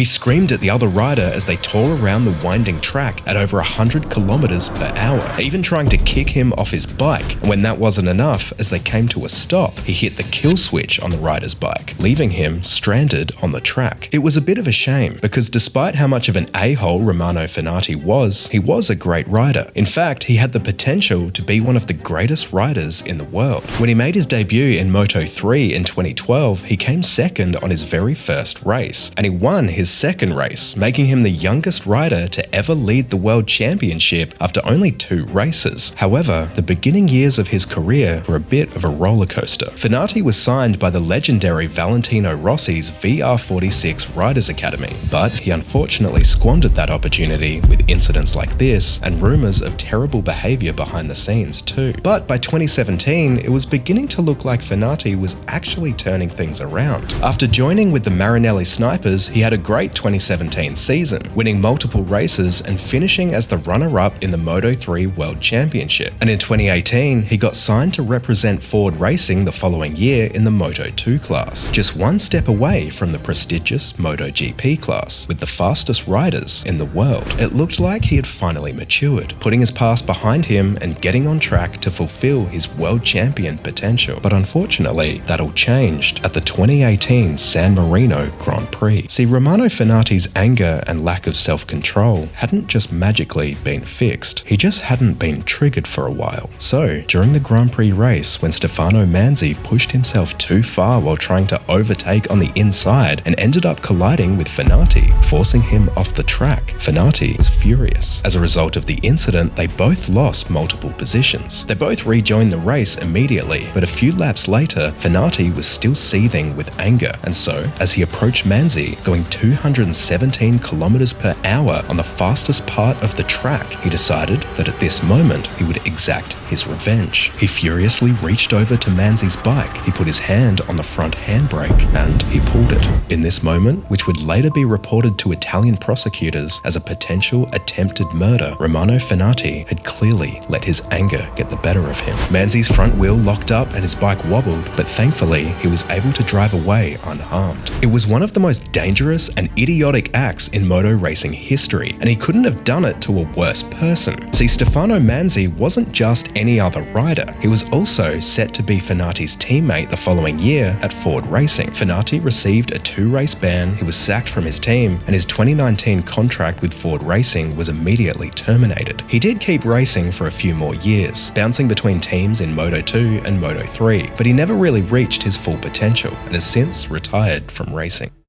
He screamed at the other rider as they tore around the winding track at over 100 kilometers per hour, even trying to kick him off his bike. And when that wasn't enough, as they came to a stop, he hit the kill switch on the rider's bike, leaving him stranded on the track. It was a bit of a shame, because despite how much of an a-hole Romano Fenati was, he was a great rider. In fact, he had the potential to be one of the greatest riders in the world. When he made his debut in Moto3 in 2012, he came second on his very first race, and he won his second race, making him the youngest rider to ever lead the World Championship after only 2 races. However, the beginning years of his career were a bit of a roller coaster. Fenati was signed by the legendary Valentino Rossi's VR46 Riders Academy, but he unfortunately squandered that opportunity with incidents like this and rumours of terrible behaviour behind the scenes too. But by 2017, it was beginning to look like Fenati was actually turning things around. After joining with the Marinelli Snipers, he had a great 2017 season, winning multiple races and finishing as the runner-up in the Moto3 World Championship. And in 2018, he got signed to represent Ford Racing the following year in the Moto2 class, just one step away from the prestigious MotoGP class, with the fastest riders in the world. It looked like he had finally matured, putting his past behind him and getting on track to fulfill his world champion potential. But unfortunately, that all changed at the 2018 San Marino Grand Prix. See, Romano Fenati's anger and lack of self-control hadn't just magically been fixed, he just hadn't been triggered for a while. So, during the Grand Prix race, when Stefano Manzi pushed himself too far while trying to overtake on the inside and ended up colliding with Fenati, forcing him off the track, Fenati was furious. As a result of the incident, they both lost multiple positions. They both rejoined the race immediately, but a few laps later, Fenati was still seething with anger, and so, as he approached Manzi, going 217 kilometers per hour on the fastest part of the track, he decided that at this moment he would exact his revenge. He furiously reached over to Manzi's bike, he put his hand on the front handbrake, and he pulled it. In this moment, which would later be reported to Italian prosecutors as a potential attempted murder, Romano Fenati had clearly let his anger get the better of him. Manzi's front wheel locked up and his bike wobbled, but thankfully he was able to drive away unharmed. It was one of the most dangerous and idiotic acts in moto racing history, and he couldn't have done it to a worse person. See, Stefano Manzi wasn't just any other rider, he was also set to be Fenati's teammate the following year at Ford Racing. Fenati received a 2-race ban, he was sacked from his team, and his 2019 contract with Ford Racing was immediately terminated. He did keep racing for a few more years, bouncing between teams in Moto2 and Moto3, but he never really reached his full potential and has since retired from racing.